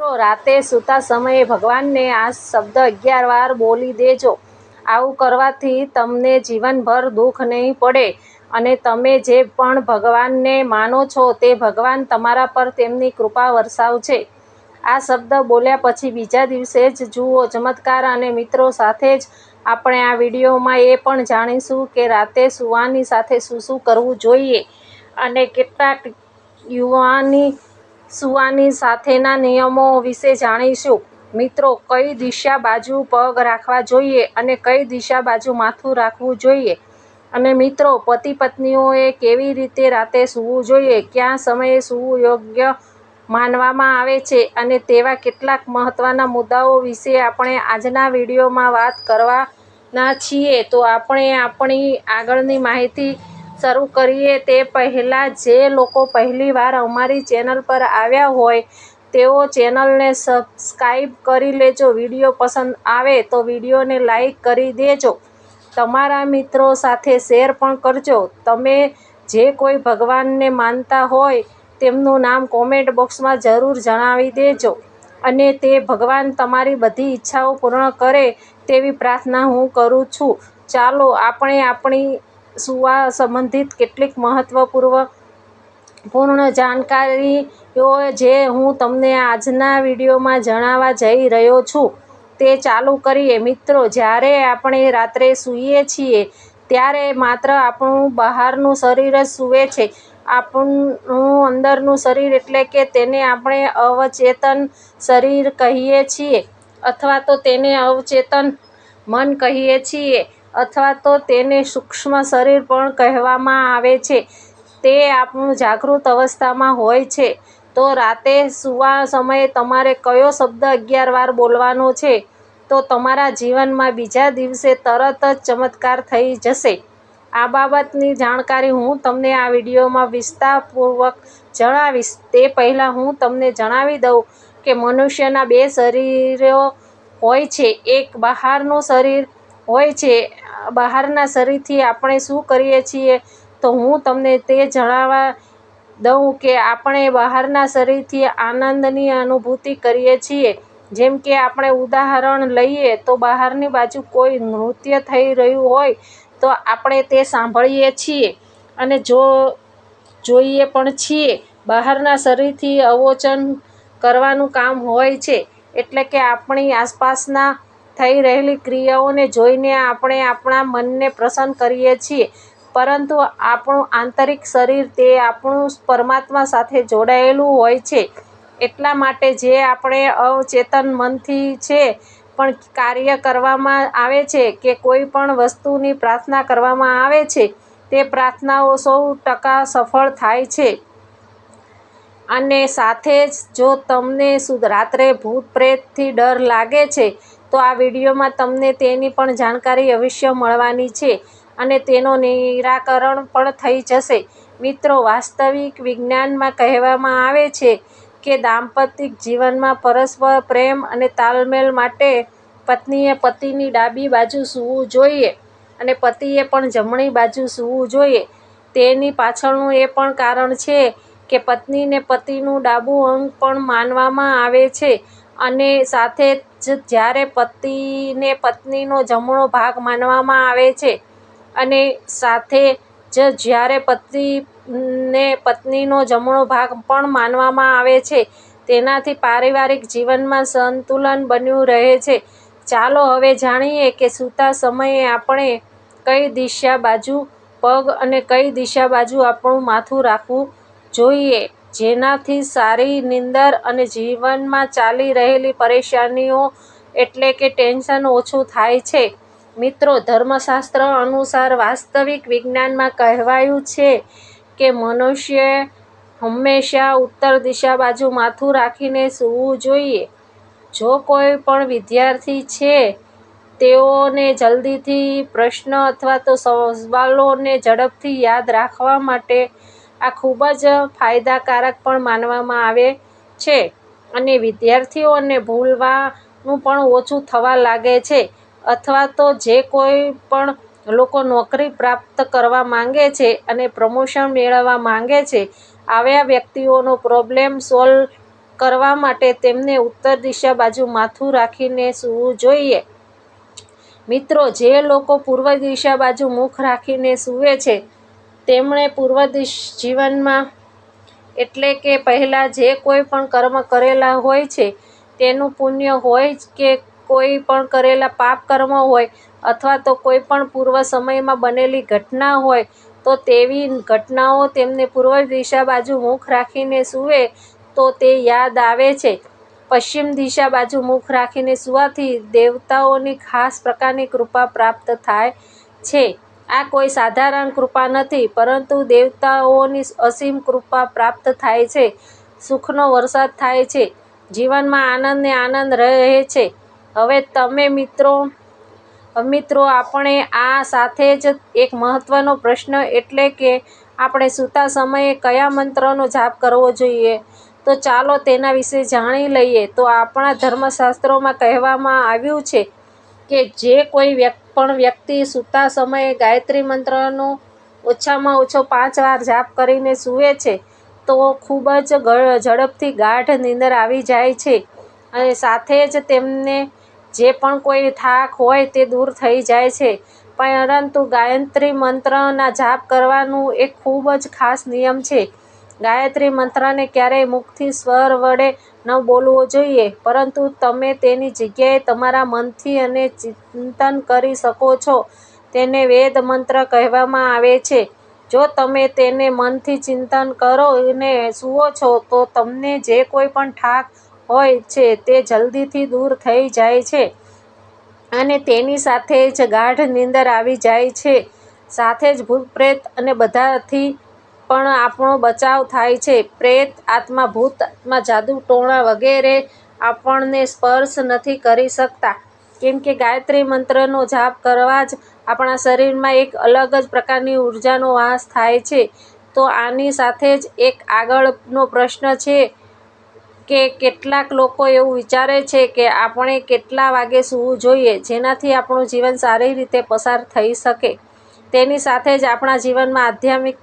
મિત્રો, રાતે સૂતા સમયે ભગવાનને આ શબ્દ 11 વાર બોલી દેજો. આવું કરવાથી તમને જીવનભર દુઃખ નહીં પડે અને તમે જે પણ ભગવાનને માનો છો તે ભગવાન તમારા પર તેમની કૃપા વરસાવશે. આ શબ્દ બોલ્યા પછી બીજા દિવસે જ જુઓ ચમત્કાર. અને મિત્રો, સાથે જ આપણે આ વિડીયોમાં એ પણ જાણીશું કે રાતે સૂવાની સાથે શું શું કરવું જોઈએ અને કેટલાક સૂવાની સાથેના નિયમો વિશે જાણીશું. મિત્રો, કઈ દિશા બાજુ પગ રાખવા જોઈએ અને કઈ દિશા બાજુ માથું રાખવું જોઈએ. અને મિત્રો, પતિ પત્નીઓએ કેવી રીતે રાતે સૂવું જોઈએ, કયા સમયે સૂવું યોગ્ય માનવામાં આવે છે અને તેવા કેટલાક મહત્વના મુદ્દાઓ વિશે આપણે આજના વિડીયોમાં વાત કરવાના છીએ. તો આપણે આપણી આગળની માહિતી શરૂ કરીએ તે પહેલાં જે લોકો પહેલીવાર અમારી ચેનલ પર આવ્યા હોય તેઓ ચેનલને સબસ્ક્રાઈબ કરી લેજો. વિડીયો પસંદ આવે તો વિડીયોને લાઈક કરી દેજો. તમારા મિત્રો સાથે શેર પણ કરજો. તમે જે કોઈ ભગવાનને માનતા હોય તેમનું નામ કોમેન્ટ બોક્સમાં જરૂર જણાવી દેજો અને તે ભગવાન તમારી બધી ઈચ્છાઓ પૂર્ણ કરે તેવી પ્રાર્થના હું કરું છું. ચાલો આપણે આપણી સૂવા સંબંધિત કેટલીક મહત્વપૂર્ણ જાણકારીઓ જે હું તમને આજના વિડીયોમાં જણાવવા જઈ રહ્યો છું તે ચાલુ કરીએ. મિત્રો, જ્યારે આપણે રાત્રે સૂઈએ છીએ ત્યારે માત્ર આપણું બહારનું શરીર જ સૂવે છે. આપણું અંદરનું શરીર એટલે કે તેને આપણે અવચેતન શરીર કહીએ છીએ અથવા તો તેને અવચેતન મન કહીએ છીએ અથવા તો તેને સૂક્ષ્મ શરીર પણ કહેવામાં આવે છે. તે આપણું જાગૃત અવસ્થામાં હોય છે. તો રાતે સૂવા સમયે તમારે કયો શબ્દ 11 વાર બોલવાનો છે તો તમારા જીવનમાં બીજા દિવસે તરત જ ચમત્કાર થઈ જશે. આ બાબતની જાણકારી હું તમને આ વિડીયોમાં વિસ્તારપૂર્વક જણાવીશ. તે પહેલાં હું તમને જણાવી દઉં કે મનુષ્યના 2 શરીરો હોય છે. એક બહારનું શરીર હોય છે. બહારના શરીરથી આપણે શું કરીએ છીએ તો હું તમને તે જણાવવા દઉં કે આપણે બહારના શરીરથી આનંદની અનુભૂતિ કરીએ છીએ. જેમ કે આપણે ઉદાહરણ લઈએ તો બહારની બાજુ કોઈ નૃત્ય થઈ રહ્યું હોય તો આપણે તે સાંભળીએ છીએ અને જોઈએ પણ છીએ. બહારના શરીરથી અવચેતન કરવાનું કામ હોય છે. એટલે કે આપણી આસપાસના થઈ રહેલી ક્રિયાઓને જોઈને આપણે આપણા મનને પ્રસન્ન કરીએ છીએ. પરંતુ આપણું આંતરિક શરીર તે આપણું પરમાત્મા સાથે જોડાયેલું હોય છે. એટલા માટે જે આપણે અવચેતન મનથી જે પણ કાર્ય કરવામાં આવે છે કે કોઈ પણ વસ્તુની પ્રાર્થના કરવામાં આવે છે તે પ્રાર્થનાઓ 100% સફળ થાય છે. અને સાથે જ જો તમને રાત્રે ભૂત પ્રેતથી ડર લાગે છે તો આ વિડીયોમાં તમને તેની પણ જાણકારી અવશ્ય મળવાની છે અને તેનું નિરાકરણ પણ થઈ જશે. મિત્રો, વાસ્તવિક વિજ્ઞાનમાં કહેવામાં આવે છે કે દાંપત્ય જીવનમાં પરસ્પર પ્રેમ અને તાલમેલ માટે પત્નીએ પતિની ડાબી બાજુ સૂવું જોઈએ અને પતિએ પણ જમણી બાજુ સૂવું જોઈએ. તેની પાછળનું એ પણ કારણ છે કે પત્નીને પતિનું ડાબું અંગ પણ માનવામાં આવે છે અને સાથે જ જ્યારે પતિને પત્નીનો જમણો ભાગ માનવામાં આવે છે અને સાથે જ જ્યારે પતિને પત્નીનો જમણો ભાગ પણ માનવામાં આવે છે, તેનાથી પારિવારિક જીવનમાં સંતુલન બન્યું રહે છે. ચાલો હવે જાણીએ કે સૂતા સમયે આપણે કઈ દિશા બાજુ પગ અને કઈ દિશા બાજુ આપણું માથું રાખવું જોઈએ જેનાથી સારી નીંદર અને જીવનમાં ચાલી રહેલી પરેશાનીઓ એટલે કે ટેન્શન ઓછું થાય છે. મિત્રો, ધર્મશાસ્ત્ર અનુસાર વાસ્તવિક વિજ્ઞાનમાં કહેવાયું છે કે મનુષ્યએ હંમેશા ઉત્તર દિશા બાજુ માથું રાખીને સૂવું જોઈએ. જો કોઈ પણ વિદ્યાર્થી છે તેઓને જલ્દીથી પ્રશ્ન અથવા તો સવાલોને ઝડપથી યાદ રાખવા માટે આ ખૂબ જ ફાયદાકારક પણ માનવામાં આવે છે અને વિદ્યાર્થીઓને ભૂલવાનું પણ ઓછું થવા લાગે છે. અથવા તો જે કોઈ પણ લોકો નોકરી પ્રાપ્ત કરવા માંગે છે અને પ્રમોશન મેળવવા માંગે છે, આવા વ્યક્તિઓનો પ્રોબ્લેમ સોલ્વ કરવા માટે તેમને ઉત્તર દિશા બાજુ માથું રાખીને સૂવું જોઈએ. મિત્રો, જે લોકો પૂર્વ દિશા બાજુ મુખ રાખીને સૂવે છે તેમણે પૂર્વ જીવનમાં એટલે કે પહેલા જે કોઈ પણ કર્મ કરેલા હોય છે તેનું પુણ્ય હોય કે કોઈ પણ કરેલા પાપ કર્મ હોય અથવા તો કોઈ પણ પૂર્વ સમયમાં બનેલી ઘટના હોય તો તેવી ઘટનાઓ તેમને પૂર્વ દિશા બાજુ મુખ રાખીને સૂવે તો તે યાદ આવે છે. પશ્ચિમ દિશા બાજુ મુખ રાખીને સૂવાથી દેવતાઓની ખાસ પ્રકારની કૃપા પ્રાપ્ત થાય છે. આ કોઈ સાધારણ કૃપા નથી પરંતુ દેવતાઓની અસીમ કૃપા પ્રાપ્ત થાય છે. સુખનો વરસાદ થાય છે. જીવનમાં આનંદ ને આનંદ રહે છે. હવે તમે મિત્રો આપણે આ સાથે જ એક મહત્વનો પ્રશ્ન એટલે કે આપણે સૂતા સમયે કયા મંત્રનો જાપ કરવો જોઈએ તો ચાલો તેના વિશે જાણી લઈએ. તો આપણા ધર્મશાસ્ત્રોમાં કહેવામાં આવ્યું છે કે જે કોઈ પણ વ્યક્તિ સૂતા સમયે ગાયત્રી મંત્રનો ઓછામાં ઓછો 5 વાર જાપ કરીને સૂવે છે તો ખૂબ જ ઝડપથી ગાઢ નિંદર આવી જાય છે અને સાથે જ તેમને જે પણ કોઈ થાક હોય તે દૂર થઈ જાય છે. પરંતુ ગાયત્રી મંત્રના જાપ કરવાનું એક ખૂબ જ ખાસ નિયમ છે. ગાયત્રી મંત્રને ક્યારેય મુખથી સ્વર વડે ન બોલવો જોઈએ પરંતુ તમે તેની જગ્યાએ તમારા મનથી અને ચિંતન કરી શકો છો. તેને વેદ મંત્ર કહેવામાં આવે છે. જો તમે તેને મનથી ચિંતન કરીને સૂવો છો તો તમને જે કોઈ પણ થાક હોય છે તે જલ્દીથી દૂર થઈ જાય છે અને તેની સાથે જ ગાઢ નિંદર આવી જાય છે. સાથે જ ભૂત પ્રેત અને બધાથી પણ આપણો બચાવ થાય છે. પ્રેત આત્મા, ભૂત આત્મા, જાદુ ટોણા વગેરે આપણને સ્પર્શ નથી કરી શકતા કેમ કે ગાયત્રી મંત્રનો જાપ કરવા જ આપણા શરીરમાં એક અલગ જ પ્રકારની ઉર્જાનો વાસ થાય છે. તો આની સાથે જ એક આગળનો પ્રશ્ન છે કે કેટલાક લોકો એવું વિચારે છે કે આપણે કેટલા વાગે સૂવું જોઈએ જેનાથી આપણું જીવન સારી રીતે પસાર થઈ શકે, તેની સાથે જ આપણા જીવનમાં આધ્યાત્મિક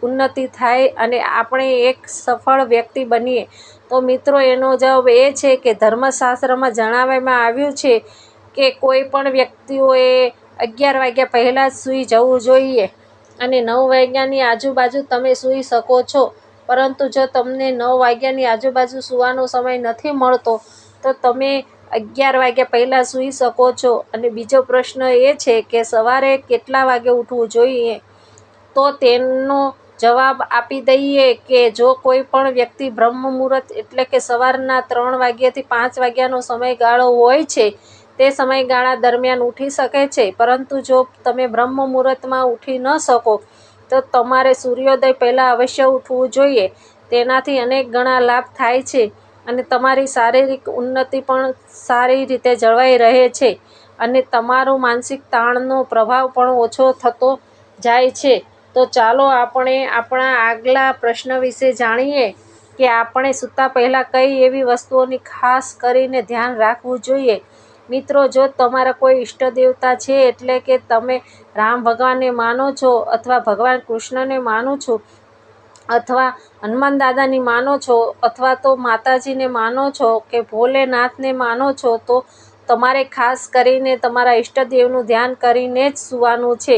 ઉન્નતિ થાય અને આપણે એક સફળ વ્યક્તિ બનીએ. તો મિત્રો એનો જવાબ એ છે કે ધર્મશાસ્ત્રમાં જણાવવામાં આવ્યું છે કે કોઈ પણ વ્યક્તિઓએ 11 વાગ્યા પહેલાં જ સૂઈ જવું જોઈએ અને 9 વાગ્યાની આજુબાજુ તમે સૂઈ શકો છો. પરંતુ જો તમને 9 વાગ્યાની આજુબાજુ સૂવાનો સમય નથી મળતો તો તમે 11 વાગ્યા પહેલાં સૂઈ શકો છો. અને બીજો પ્રશ્ન એ છે કે સવારે કેટલા વાગે ઉઠવું જોઈએ તો તેનો જવાબ આપી દઈએ કે જો કોઈ પણ વ્યક્તિ બ્રહ્મ મુહૂર્ત એટલે કે સવારના 3 વાગ્યાથી 5 વાગ્યાનો સમયગાળો હોય છે તે સમયગાળા દરમિયાન ઉઠી શકે છે. પરંતુ જો તમે બ્રહ્મ મુહૂર્તમાં ઉઠી ન શકો તો તમારે સૂર્યોદય પહેલાં અવશ્ય ઉઠવું જોઈએ. તેનાથી અનેક ગણા લાભ થાય છે અને તમારી શારીરિક ઉન્નતિ પણ સારી રીતે જળવાઈ રહે છે અને તમારું માનસિક તાણનો પ્રભાવ પણ ઓછો થતો જાય છે. તો ચાલો આપણે આપણા આગલા પ્રશ્ન વિશે જાણીએ કે આપણે સૂતા પહેલાં કઈ એવી વસ્તુઓની ખાસ કરીને ધ્યાન રાખવું જોઈએ. મિત્રો, જો તમારા કોઈ ઈષ્ટ દેવતા છે એટલે કે તમે રામ ભગવાનને માનો છો અથવા ભગવાન કૃષ્ણને માનો છો અથવા હનુમાન દાદાની માનો છો અથવા તો માતાજીને માનો છો કે ભોલેનાથને માનો છો તો તમારે ખાસ કરીને તમારા ઈષ્ટદેવનું ધ્યાન કરીને જ સૂવાનું છે.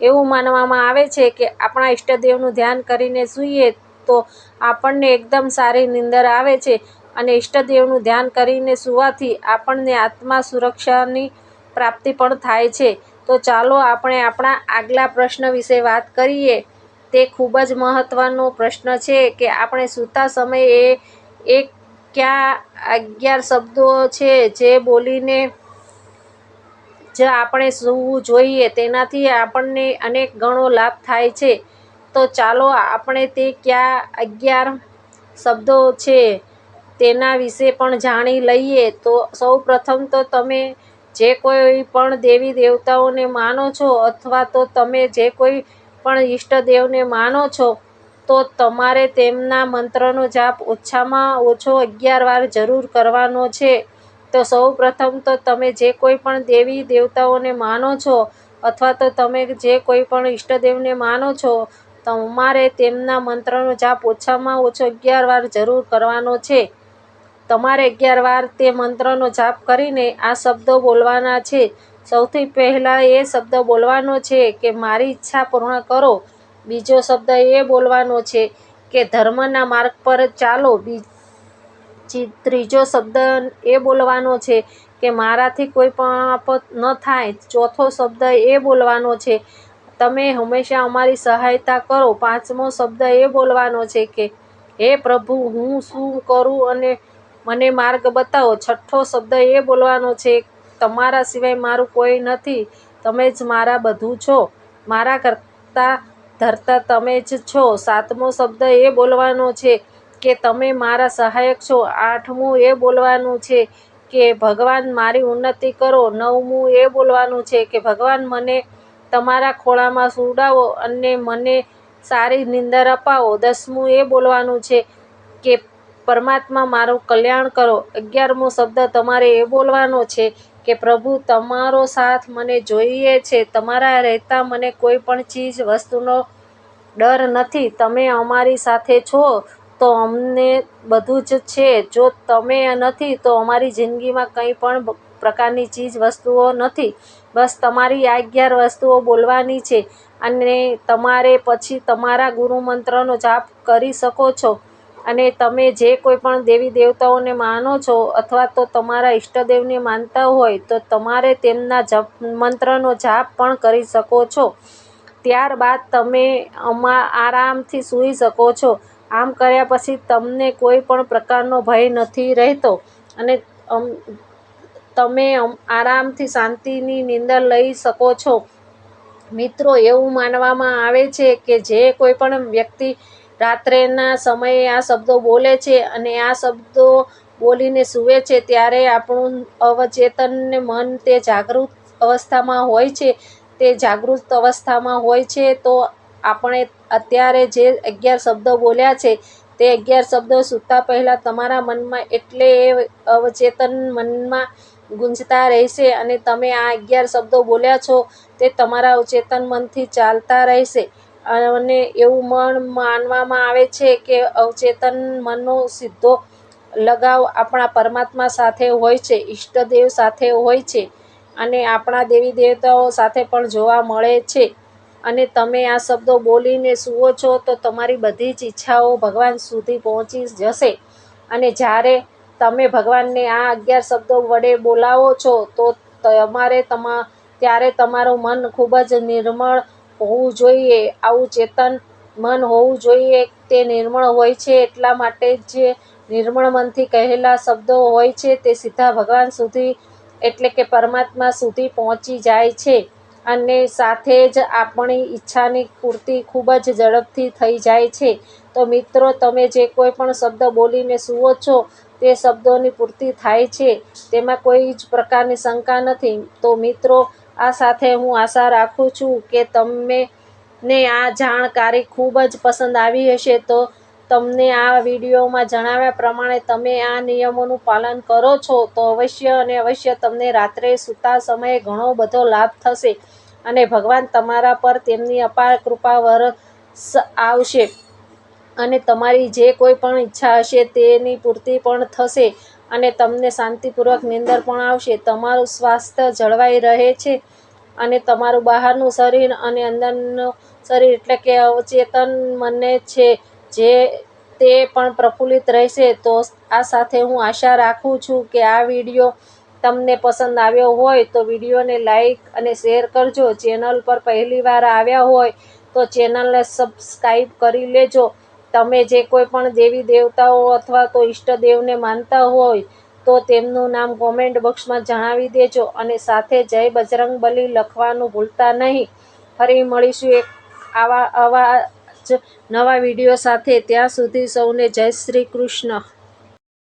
એવું માનવામાં આવે છે કે આપણા ઈષ્ટદેવનું ધ્યાન કરીને સૂઈએ તો આપણને એકદમ સારી નિંદર આવે છે અને ઈષ્ટદેવનું ધ્યાન કરીને સૂવાથી આપણને આત્મા સુરક્ષાની પ્રાપ્તિ પણ થાય છે. તો ચાલો આપણે આપણા આગલા પ્રશ્ન વિશે વાત કરીએ. તે ખૂબ જ મહત્વનો પ્રશ્ન છે કે આપણે સૂતા સમયે એ કયા 11 શબ્દો છે જે બોલીને જ આપણે સૂવું જોઈએ તેનાથી આપણને અનેક ગણો લાભ થાય છે. તો ચાલો આપણે તે કયા 11 શબ્દો છે તેના વિશે પણ જાણી લઈએ. તો સૌપ્રથમ તો તમે જે કોઈ પણ દેવી દેવતાઓને માનો છો અથવા તો તમે જે કોઈ પણ ઈષ્ટદેવને માનો છો તો તમારે તેમના મંત્રનો જાપ ઓછામાં ઓછો 11 વાર જરૂર કરવાનો છે. તો સૌપ્રથમ તો તમે જે કોઈ પણ દેવી દેવતાઓને માનો છો અથવા તો તમે જે કોઈ પણ ઈષ્ટદેવને માનો છો તમારે તેમના મંત્રનો જાપ ઓછામાં ઓછો 11 વાર જરૂર કરવાનો છે. તમારે 11 વાર તે મંત્રનો જાપ કરીને આ શબ્દો બોલવાના છે. સૌથી પહેલાં એ શબ્દ બોલવાનો છે કે મારી ઈચ્છા પૂર્ણ કરો. બીજો શબ્દ એ બોલવાનો છે કે ધર્મના માર્ગ પર ચાલો. ત્રીજો શબ્દ એ બોલવાનો છે કે મારાથી કોઈ પાપ ન થાય. ચોથો શબ્દ એ બોલવાનો છે તમે હંમેશા અમારી સહાયતા કરો. પાંચમો શબ્દ એ બોલવાનો છે કે હે પ્રભુ, હું શું કરું અને મને માર્ગ બતાવો. છઠ્ઠો શબ્દ એ બોલવાનો છે તમારા સિવાય મારું કોઈ નથી, તમે જ મારા બધું છો, મારા કરતા ધરતા તમે જ છો. સાતમો શબ્દ એ બોલવાનો છે કે તમે મારા સહાયક છો. આઠમું એ બોલવાનું છે કે ભગવાન મારી ઉન્નતિ કરો. નવમું એ બોલવાનું છે કે ભગવાન મને તમારા ખોળામાં સુવડાવો અને મને સારી નીંદર અપાવો. 10મું એ બોલવાનું છે કે પરમાત્મા મારું કલ્યાણ કરો. 11મો શબ્દ તમારે એ બોલવાનો છે કે પ્રભુ, તમારો સાથ મને જોઈએ છે. તમારા રહેતા મને કોઈ પણ ચીજ વસ્તુનો ડર નથી. તમે અમારી સાથે છો તો અમને બધું જ છે. જો તમે નથી તો અમારી જિંદગીમાં કંઈ પણ પ્રકારની ચીજ વસ્તુઓ નથી. બસ તમારી આ 11 વસ્તુઓ બોલવાની છે અને તમારે પછી તમારા ગુરુ મંત્રનો જાપ કરી શકો છો. અને તમે જે કોઈ પણ દેવી દેવતાઓને માનો છો અથવા તો તમારા ઈષ્ટદેવને માનતા હોય તો તમારે તેમના મંત્રનો જાપ પણ કરી શકો છો. ત્યારબાદ તમે આરામથી સૂઈ શકો છો. આમ કર્યા પછી તમને કોઈ પણ પ્રકારનો ભય નથી રહેતો અને તમે આરામથી શાંતિની નીંદર લઈ શકો છો. મિત્રો, એવું માનવામાં આવે છે કે જે કોઈ પણ વ્યક્તિ રાત્રેના સમયે આ શબ્દો બોલે છે અને આ શબ્દો બોલીને સૂવે છે ત્યારે આપણું અવચેતન મન તે જાગૃત અવસ્થામાં હોય છે. તે જાગૃત અવસ્થામાં હોય છે તો આપણે અત્યારે જે 11 શબ્દો બોલ્યા છે તે 11 શબ્દો સૂતા પહેલાં તમારા મનમાં એટલે એ અવચેતન મનમાં ગુંજતા રહેશે અને તમે આ 11 શબ્દો બોલ્યા છો તે તમારા અવચેતન મનથી ચાલતા રહેશે. અને એવું માનવામાં આવે છે કે અવચેતન મનનો સીધો લગાવ આપણા પરમાત્મા સાથે હોય છે, ઈષ્ટદેવ સાથે હોય છે અને આપણા દેવી દેવતાઓ સાથે પણ જોવા મળે છે. અને તમે આ શબ્દો બોલીને સૂવો છો તો તમારી બધી જ ઈચ્છાઓ ભગવાન સુધી પહોંચી જશે. અને જ્યારે તમે ભગવાનને આ 11 શબ્દો વડે બોલાવો છો તો ત્યારે તમારું મન ખૂબ જ નિર્મળ હોવું જોઈએ. આવું ચેતન મન હોવું જોઈએ. તે નિર્મળ હોય છે એટલા માટે જે નિર્મળ મનથી કહેલા શબ્દો હોય છે તે સીધા ભગવાન સુધી એટલે કે પરમાત્મા સુધી પહોંચી જાય છે અને સાથે જ આપણી ઈચ્છાની પૂર્તિ ખૂબ જ ઝડપથી થઈ જાય છે. તો મિત્રો, તમે જે કોઈ પણ શબ્દ બોલીને સૂવો છો તે શબ્દોની પૂર્તિ થાય છે, તેમાં કોઈ જ પ્રકારની શંકા નથી. તો મિત્રો, આ સાથે હું આશા રાખું છું કે તમને આ જાણકારી ખૂબ જ પસંદ આવી હશે. તો તમને આ વિડીયોમાં જણાવ્યા પ્રમાણે તમે આ નિયમોનું પાલન કરો છો તો અવશ્ય અને અવશ્ય તમને રાત્રે સૂતા સમયે ઘણો બધો લાભ થશે અને ભગવાન તમારા પર તેમની અપાર કૃપા આવશે અને તમારી જે કોઈ પણ ઈચ્છા હશે તેની પૂર્તિ પણ થશે અને તમને શાંતિપૂર્વક નીંદર પણ આવશે. તમારું સ્વાસ્થ્ય જળવાઈ રહે છે અને તમારું બહારનું શરીર અને અંદરનું શરીર એટલે કે અવચેતન મને છે તે પણ પ્રફુલ્લિત રહેશે. તો આ સાથે હું આશા રાખું છું કે આ વિડીયો તમને પસંદ આવ્યો હોય તો વિડીયોને લાઈક અને શેર કરજો. ચેનલ પર પહેલીવાર આવ્યા હોય તો ચેનલને સબસ્ક્રાઈબ કરી લેજો. તમે જે કોઈ પણ દેવી દેવતાઓ અથવા તો ઈષ્ટદેવને માનતા હોય તો તેમનું નામ કોમેન્ટ બોક્સમાં જણાવી દેજો અને સાથે જય બજરંગબલી લખવાનું ભૂલતા નહીં. ફરી મળીશું એક આવા જ નવા વિડીયો સાથે. ત્યાં સુધી સૌને જય શ્રી કૃષ્ણ.